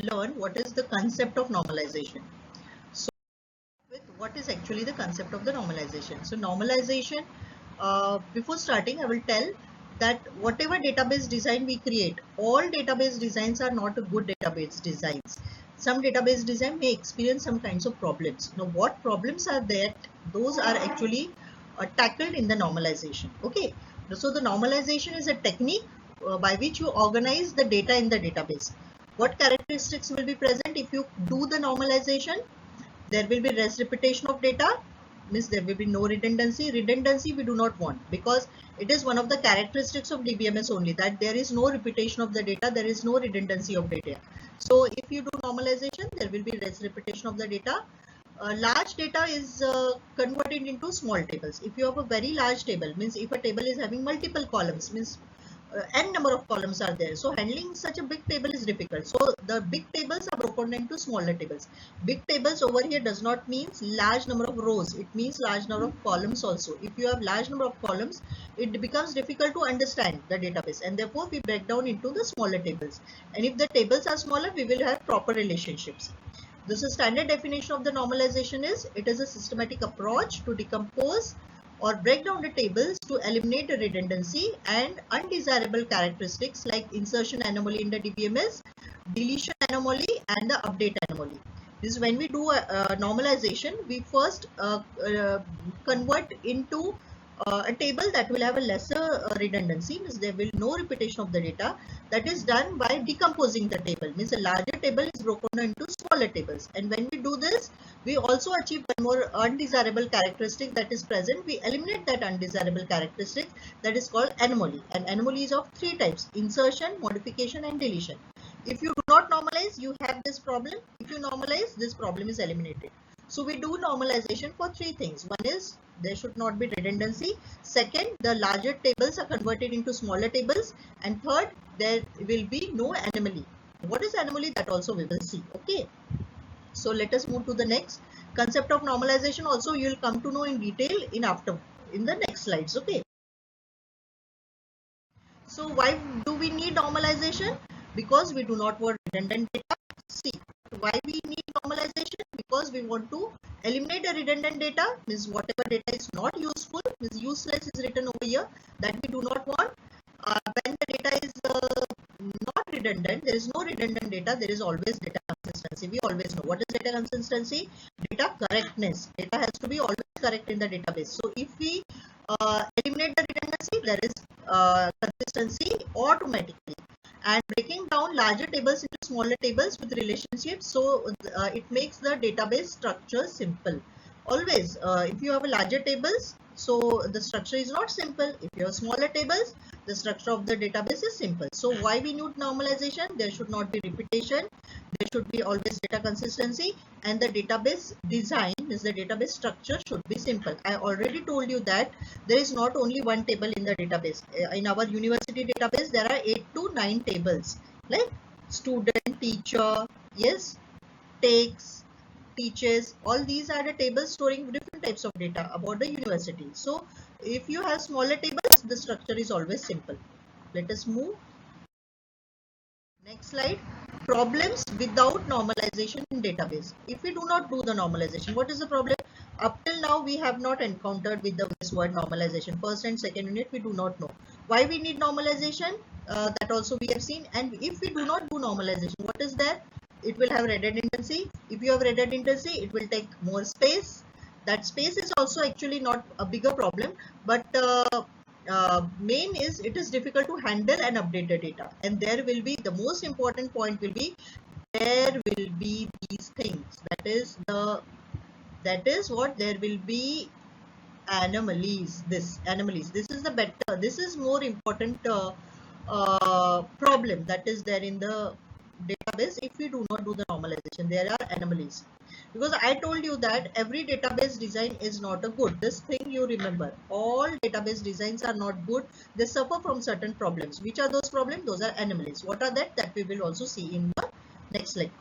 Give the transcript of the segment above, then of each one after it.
learn what is the concept of normalization. So with what is actually the concept of the normalization. So normalization, before starting, I will tell that whatever database design we create, all database designs are not a good database designs. Some database design may experience some kinds of problems. Now, what problems are there? Those are actually tackled in the normalization. Okay. So the normalization is a technique by which you organize the data in the database. What characteristics will be present if you do the normalization? There will be less repetition of data, means there will be no redundancy. Redundancy we do not want, because it is one of the characteristics of DBMS only, that there is no repetition of the data, there is no redundancy of data. So if you do normalization, there will be less repetition of the data. Large data is converted into small tables. If you have a very large table, means if a table is having multiple columns, means n number of columns are there, so handling such a big table is difficult. So the big tables are broken into smaller tables. Big tables over here does not mean large number of rows, it means large number of columns also. If you have large number of columns, it becomes difficult to understand the database, and therefore we break down into the smaller tables. And if the tables are smaller, we will have proper relationships. This is standard definition of the normalization is, it is a systematic approach to decompose or break down the tables to eliminate the redundancy and undesirable characteristics like insertion anomaly in the DBMS, deletion anomaly, and the update anomaly. This is when we do a normalization, we first convert into a table that will have a lesser redundancy, means there will no repetition of the data. That is done by decomposing the table, means a larger table is broken into smaller tables. And when we do this, we also achieve one more undesirable characteristic that is present. We eliminate that undesirable characteristic, that is called anomaly. And anomaly is of three types: insertion, modification, and deletion. If you do not normalize, you have this problem. If you normalize, this problem is eliminated. So we do normalization for three things. One is there should not be redundancy. Second, the larger tables are converted into smaller tables. And third, there will be no anomaly. What is anomaly? That also we will see. Okay. So let us move to the next concept of normalization. Also, you will come to know in detail in the next slides. Okay. So why do we need normalization? Because we do not want redundant data. See, why we need normalization? Because we want to eliminate the redundant data, means whatever data is not useful, means useless is written over here, that we do not want. When the data is not redundant, there is no redundant data, there is always data consistency. We always know what is data consistency. Data correctness. Data has to be always correct in the database. So if we eliminate the redundancy, there is consistency automatically. And breaking down larger tables into smaller tables with relationships, so it makes the database structure simple. Always, if you have a larger tables, so the structure is not simple. If you have smaller tables, the structure of the database is simple. So why we need normalization? There should not be repetition. There should be always data consistency, and the database design, means the database structure, should be simple. I already told you that there is not only one table in the database. In our university database, there are 8 to 9 tables, like student, teacher, yes, takes, teaches. All these are the tables storing different types of data about the university. So if you have smaller tables, the structure is always simple. Let us move. Next slide. Problems without normalization in database. If we do not do the normalization, what is the problem? Up till now, we have not encountered with this word normalization. First and second unit, we do not know. Why we need normalization? That also we have seen. And if we do not do normalization, what is there? It will have redundancy. If you have redundancy, it will take more space. That space is also actually not a bigger problem, but main is it is difficult to handle and update the data. And there will be, the most important point will be, there will be these things. That is what there will be anomalies. This is the better. This is more important problem that is there in the database. If we do not do the normalization, there are anomalies. Because I told you that every database design is not a good. This thing you remember. All database designs are not good. They suffer from certain problems. Which are those problems? Those are anomalies. What are that? That we will also see in the next slide.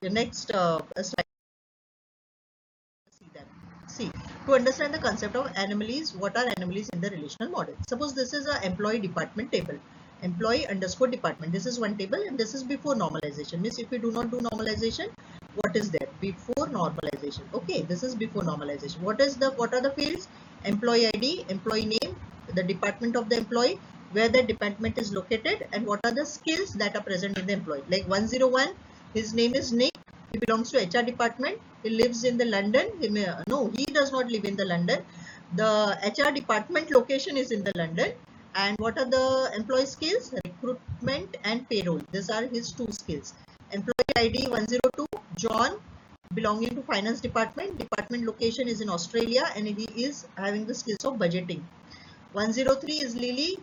See that. See, to understand the concept of anomalies, what are anomalies in the relational model? Suppose this is an employee department table. employee underscore department. This is one table, and this is before normalization. Means if we do not do normalization, what is there before normalization? Okay, this is before normalization. What are the fields? Employee ID, employee name, the department of the employee, where the department is located, and what are the skills that are present in the employee. Like 101, his name is Nick, he belongs to HR department, he lives in the London. He does not live in the London. The HR department location is in the London. And what are the employee skills? Recruitment and payroll. These are his two skills. Employee ID 102, John, belonging to finance department. Department location is in Australia, and he is having the skills of budgeting. 103 is Lily.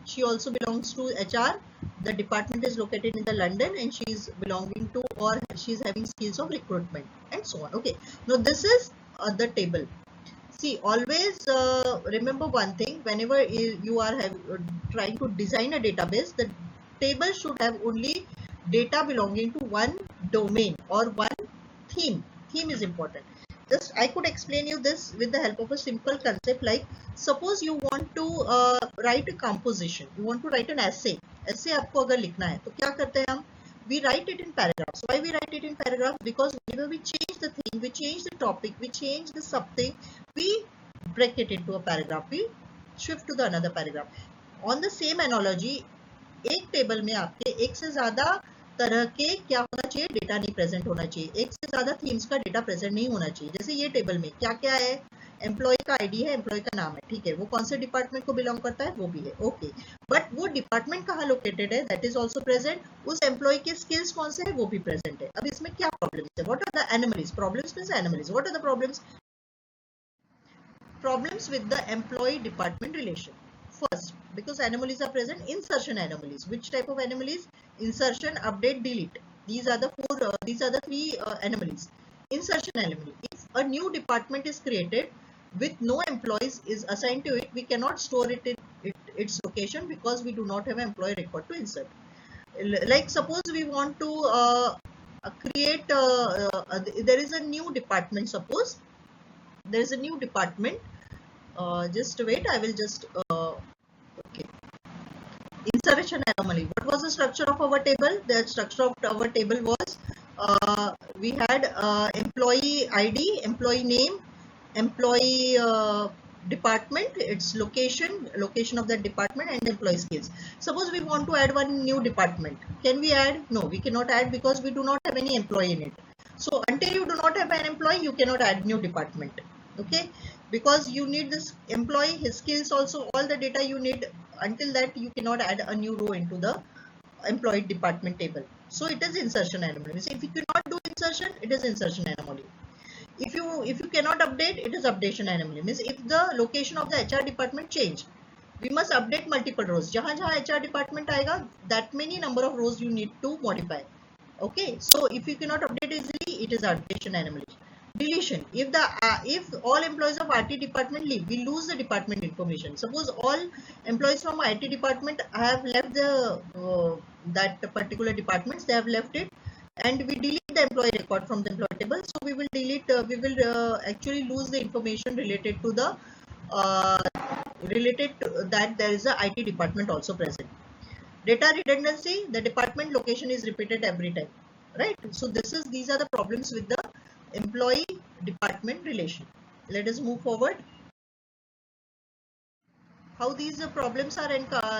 She also belongs to HR. The department is located in the London, and she is belonging to, or she is having skills of recruitment, and so on. Okay. Now this is the table. See, always remember one thing. Whenever you are trying to design a database, the table should have only data belonging to one domain or one theme. Theme is important. Just I could explain you this with the help of a simple concept. Like suppose you want to write a composition, you want to write an essay. Essay आपको अगर लिखना है तो क्या करते हैं हम? We write it in paragraphs. Why we write it in paragraph? Because whenever we change the thing, we change the topic, we change the something, we break it into a paragraph, we shift to the another paragraph. On the same analogy, एक table में आपके एक से ज्यादा तरह के क्या होना चाहिए? डेटा नहीं प्रेजेंट होना चाहिए. एक से ज्यादा थीम्स का डेटा प्रेजेंट नहीं होना चाहिए. जैसे ये टेबल में क्या क्या है? एम्प्लॉय का आईडी है, एम्प्लॉय का नाम है, ठीक है. वो कौन से डिपार्टमेंट को बिलोंग करता है? वो भी है. ओके, बट वो डिपार्टमेंट कहाँ लोकेटेड है? That is also present. उस एम्प्लॉय के स्किल्स कौन से है? वो भी प्रेजेंट है. अब इसमें क्या प्रॉब्लम्स है? What are the anomalies? Problems means anomalies. What are the problems? Problems with the employee department relation. First, because anomalies are present, insertion anomalies. Which type of anomalies? Insertion, update, delete. These are the three anomalies. Insertion anomaly. If a new department is created with no employees is assigned to it, we cannot store it in its location because we do not have an employee record to insert. Like suppose we want to create, there is a new department. Suppose there is a new department. Just wait, I will just okay. Insertion anomaly. What was the structure of our table? The structure of our table was we had employee ID, employee name, employee department, its location of that department, and employee skills. Suppose we want to add one new department. Can we add? No, we cannot add because we do not have any employee in it. So until you do not have an employee, you cannot add new department. Okay, because you need this employee, his skills also, all the data you need. Until that, you cannot add a new row into the employee department table. So it is insertion anomaly. So if you cannot do insertion, it is insertion anomaly. If you cannot update, it is updation anomaly. Means if the location of the HR department change, we must update multiple rows. जहाँ जहाँ HR department आएगा, that many number of rows you need to modify. Okay, so if you cannot update easily, it is updation anomaly. Deletion. If all employees of IT department leave, we lose the department information. Suppose all employees from IT department have left the that particular departments, they have left it, and we delete the employee record from the employee table. So we will delete. We will actually lose the information related to the that there is a IT department also present. Data redundancy. The department location is repeated every time, right? So these are the problems with the employee department relation. Let us move forward. How these problems are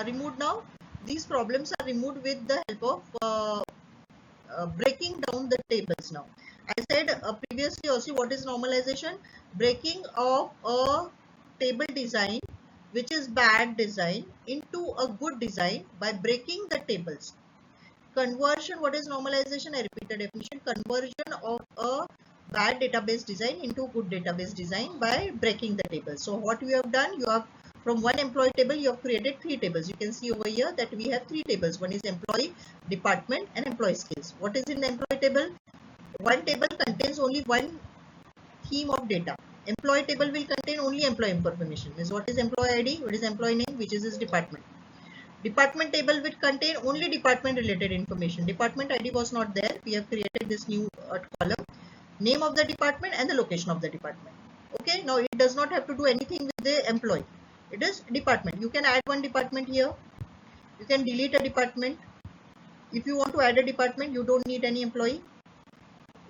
removed now? These problems are removed with the help of breaking down the tables now. I said previously also, what is normalization? Breaking of a table design which is bad design into a good design by breaking the tables. Conversion. What is normalization? I repeat the definition. Conversion of a bad database design into good database design by breaking the table. So what you have done, you have from one employee table, you have created three tables. You can see over here that we have three tables. One is employee, department, and employee skills. What is in the employee table? One table contains only one theme of data. Employee table will contain only employee information. Is what is employee ID, what is employee name, which is his department. Department table will contain only department related information. Department ID was not there. We have created this new column. Name of the department and the location of the department. Okay, now it does not have to do anything with the employee. It is department. You can add one department here. You can delete a department. If you want to add a department, you don't need any employee.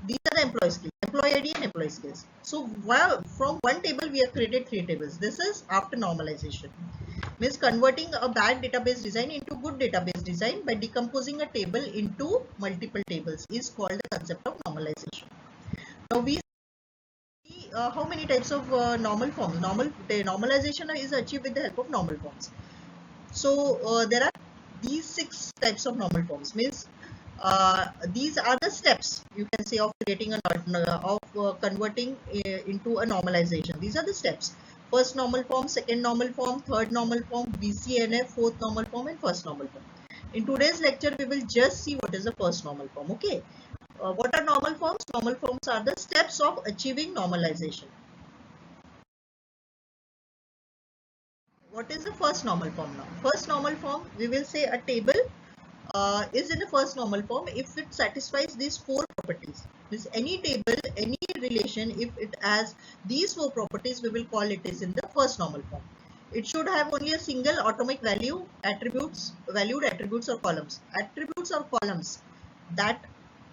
These are the employee skills, employee ID and employee skills. So while from one table we have created 3 tables. This is after normalization. Means converting a bad database design into good database design by decomposing a table into multiple tables is called the concept of normalization. Now we see how many types of normal forms. Normalization is achieved with the help of normal forms. So there are these 6 types of normal forms. Means these are the steps you can say of creating converting into a normalization. These are the steps: first normal form, second normal form, third normal form, BCNF, fourth normal form, and first normal form. In today's lecture, we will just see what is the first normal form. Okay. What are normal forms? Normal forms are the steps of achieving normalization. What is the first normal form now? First normal form, we will say a table is in the first normal form if it satisfies these 4 properties. Means any table, any relation, if it has these 4 properties, we will call it is in the first normal form. It should have only a single atomic value, attributes, valued attributes or columns. Attributes or columns that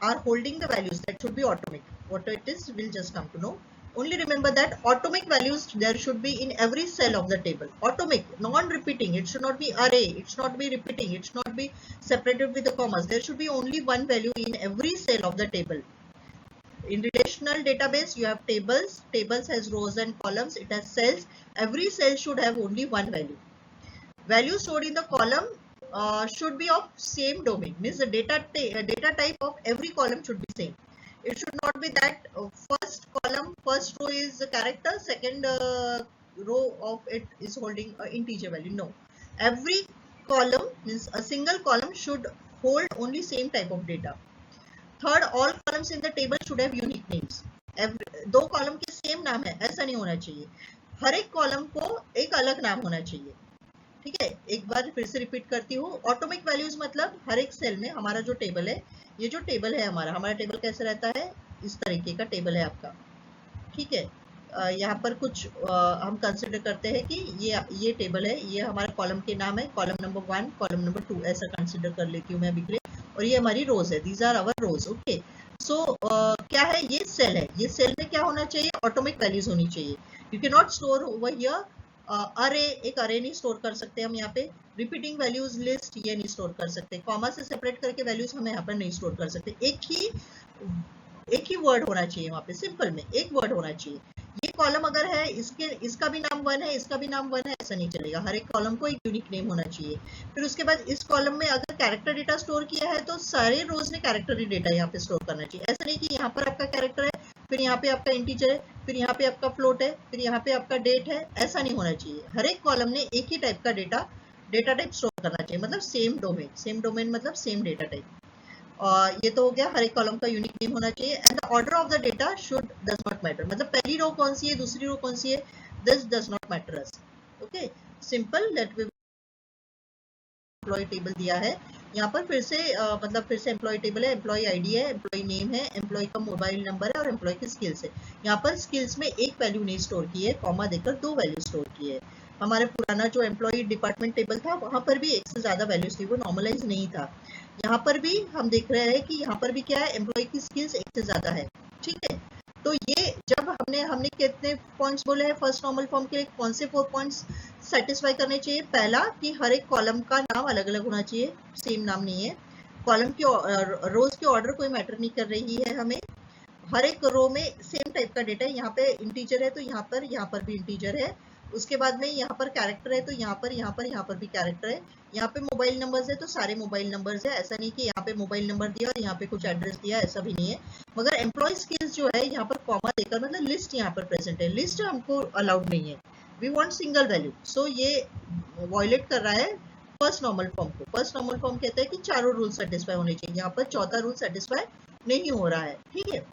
are holding the values, that should be atomic. What it is, we'll just come to know. Only remember that atomic values there should be in every cell of the table. Atomic, non-repeating. It should not be array. It should not be repeating. It should not be separated with the commas. There should be only one value in every cell of the table. In relational database, you have tables. Tables has rows and columns. It has cells. Every cell should have only one value. Value stored in the column should be of same domain. Means the data type of every column should be same. It should not be that first column, first row is a character, second row of it is holding an integer value. No. Every column, means a single column, should hold only same type of data. Third, all columns in the table should have unique names. दो column के same नाम है ऐसा नहीं होना चाहिए. हर एक column को एक अलग नाम होना चाहिए. ठीक है, एक बार फिर से रिपीट करती हूँ. ऑटोमिक वैल्यूज मतलब हर एक सेल में हमारा जो टेबल है, ये जो टेबल है हमारा टेबल कैसे रहता है, इस तरीके का टेबल है आपका. ठीक है, यहाँ पर कुछ हम कंसिडर करते हैं कि ये टेबल है, ये हमारे कॉलम के नाम है, कॉलम नंबर 1, कॉलम नंबर 2, ऐसा कंसिडर कर लेती हूँ मैं अभी के लिए. और ये हमारी रोज है, these are our rows. Okay, so क्या है, ये सेल है. ये सेल में क्या होना चाहिए, ऑटोमिक वैल्यूज होनी चाहिए. You can not store over here अरे, एक अरे नहीं स्टोर कर सकते हम यहाँ पे. रिपीटिंग वैल्यूज लिस्ट ये नहीं स्टोर कर सकते. कॉमा से सेपरेट करके वैल्यूज हम यहाँ पर नहीं स्टोर कर सकते. एक ही वर्ड होना चाहिए वहाँ पे, सिंपल में एक वर्ड होना चाहिए. ये कॉलम अगर है, इसका भी नाम 1 है, इसका भी नाम 1 है, ऐसा नहीं चलेगा. हर एक कॉलम को एक यूनिक नेम होना चाहिए. फिर उसके बाद इस कॉलम में अगर कैरेक्टर डेटा स्टोर किया है तो सारे रोज ने कैरेक्टर डेटा यहाँ पे स्टोर करना चाहिए. ऐसा नहीं कि यहाँ पर आपका कैरेक्टर है, फिर यहाँ पे आपका इंटीजर है, फिर यहाँ पे आपका फ्लोट है, फिर यहाँ पे आपका डेट है. ऐसा नहीं होना चाहिए. हर एक कॉलम ने एक ही टाइप का डेटा टाइप स्टोर करना चाहिए. मतलब सेम डोमेन मतलब सेम डेटा टाइप. ये तो हो गया, हर एक कॉलम का यूनिक नेम होना चाहिए. And the order of the data should does not matter. मतलब पहली रो कौन सी है, दूसरी रो कौन सी है, this does not matter us. Okay, simple. Let we employee table दिया है यहाँ पर. फिर से मतलब फिर से एम्प्लॉय टेबल है, एम्प्लॉय आईडी है, एम्प्लॉय नेम है, एम्प्लॉय का मोबाइल नंबर है और एम्प्लॉय की स्किल्स है. यहाँ पर स्किल्स में एक वैल्यू नहीं स्टोर की है, कॉमा देकर 2 वैल्यू स्टोर की है. हमारे पुराना जो एम्प्लॉय डिपार्टमेंट टेबल था वहां पर भी एक से ज्यादा वैल्यूज थी, वो नॉर्मलाइज नहीं था. यहाँ पर भी हम देख रहे हैं कि यहाँ पर भी क्या है, एम्प्लॉय की स्किल्स एक से ज्यादा है. ठीक है, तो ये जब हमने कितने पॉइंट्स बोले हैं फर्स्ट नॉर्मल फॉर्म के लिए, कौन से 4 पॉइंट्स सेटिस्फाई करने चाहिए. पहला कि हर एक कॉलम का नाम अलग अलग होना चाहिए, सेम नाम नहीं है. कॉलम की रोज की ऑर्डर कोई मैटर नहीं कर रही है हमें. हर एक रो में सेम टाइप का डेटा है. यहाँ पे इंटीजर है तो यहाँ पर भी इंटीजर है. उसके बाद में यहाँ पर कैरेक्टर है तो यहाँ पर भी कैरेक्टर है. यहाँ पे मोबाइल नंबर्स है तो सारे मोबाइल नंबर्स है. ऐसा नहीं कि यहाँ पे मोबाइल नंबर दिया और यहाँ पे कुछ एड्रेस दिया, ऐसा भी नहीं है. मगर एम्प्लॉय स्किल्स जो है यहाँ पर कॉमा देकर, मतलब लिस्ट यहाँ पर प्रेजेंट है. लिस्ट हमको अलाउड नहीं है. We want single value. So ये वायलेट कर रहा है फर्स्ट नॉर्मल फॉर्म को. फर्स्ट नॉर्मल फॉर्म कहता है कि चारों रूल सेटिस्फाई होने चाहिए. यहाँ पर चौथा रूल सेटिस्फाई नहीं हो रहा है. ठीक है,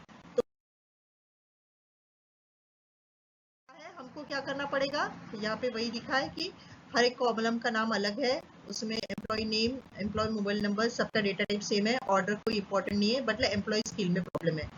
हमको क्या करना पड़ेगा, यहाँ पे वही दिखा है कि हर एक कॉलम का नाम अलग है, उसमें employee name, employee mobile number, सबका डेटा टाइप सेम है. ऑर्डर कोई इंपॉर्टेंट नहीं है, बट एम्प्लॉय स्किल में प्रॉब्लम है.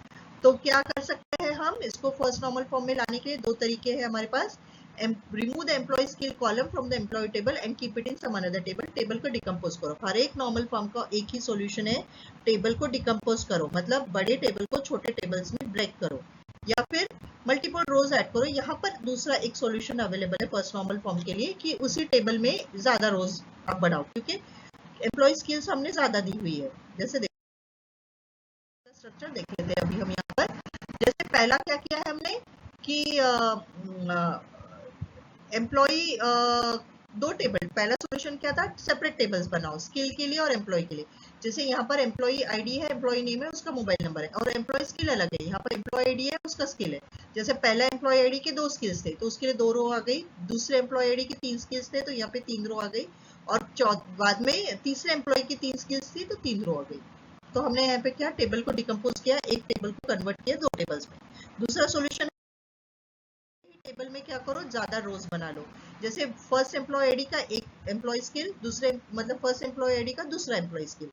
तो क्या कर सकते हैं हम इसको फर्स्ट नॉर्मल फॉर्म में लाने के लिए? 2 तरीके हैं हमारे पास. Remove the employee skill column from the employee table and keep it in some another table, table को डिकम्पोज करो। हर एक नॉर्मल फॉर्म का एक ही सॉल्यूशन है, टेबल को डिकम्पोज करो, मतलब बड़े टेबल को छोटे टेबल्स में ब्रेक करो, या फिर मल्टीपल रोज ऐड करो। यहाँ पर दूसरा एक सॉल्यूशन अवेलेबल है फर्स्ट नॉर्मल फॉर्म के लिए कि उसी टेबल में ज्यादा रोज आप बढ़ाओ, क्योंकि एम्प्लॉय स्किल्स हमने ज्यादा दी हुई है। जैसे स्ट्रक्चर देख लेते हैं अभी हम यहाँ पर। जैसे पहला क्या किया है हमने कि एम्प्लॉय दो टेबल, पहला सॉल्यूशन क्या था, सेपरेट टेबल्स बनाओ स्किल के लिए और एम्प्लॉय के लिए। जैसे यहाँ पर एम्प्लॉय आईडी है, एम्प्लॉय नेम है, उसका मोबाइल नंबर है, और एम्प्लॉय स्किल अलग है। यहाँ पर एम्प्लॉय आईडी है, उसका स्किल है। जैसे पहला एम्प्लॉय आईडी के 2 स्किल्स थे तो उसके लिए 2 रो आ गई, दूसरे एम्प्लॉय आईडी के 3 स्किल्स थे तो यहाँ पे 3 रो आ गई, और बाद में तीसरे एम्प्लॉय की 3 स्किल्स थी तो 3 रो आ गई। तो हमने यहाँ पे क्या, टेबल को डिकम्पोज किया, एक टेबल को कन्वर्ट किया 2 टेबल्स में। दूसरा सॉल्यूशन, टेबल में क्या करो, ज्यादा रोज बना लो। जैसे फर्स्ट एम्प्लॉय आईडी का एक एम्प्लॉय स्किल, दूसरे मतलब फर्स्ट एम्प्लॉय आईडी का दूसरा एम्प्लॉय स्किल,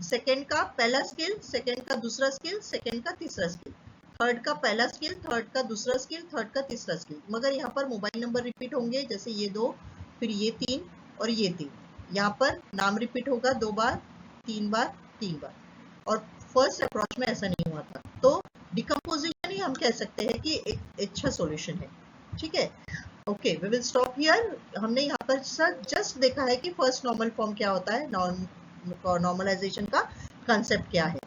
सेकंड का पहला स्किल, सेकंड का दूसरा स्किल, सेकंड का तीसरा स्किल, थर्ड का पहला स्किल, थर्ड का दूसरा स्किल, थर्ड का तीसरा स्किल। मगर यहाँ पर मोबाइल नंबर रिपीट होंगे, जैसे ये 2, फिर ये 3 और ये 3। यहाँ पर नाम रिपीट होगा 2 बार, 3 बार, 3 बार, और फर्स्ट अप्रोच में ऐसा नहीं हुआ था। तो डिकम्पोजिशन ही हम कह सकते हैं कि एक अच्छा सॉल्यूशन है। ठीक है, okay, we will stop here. हमने यहाँ पर सर जस्ट देखा है कि फर्स्ट नॉर्मल फॉर्म क्या होता है, नॉर्मलाइजेशन का कंसेप्ट क्या है।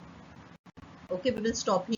Okay, we will stop here.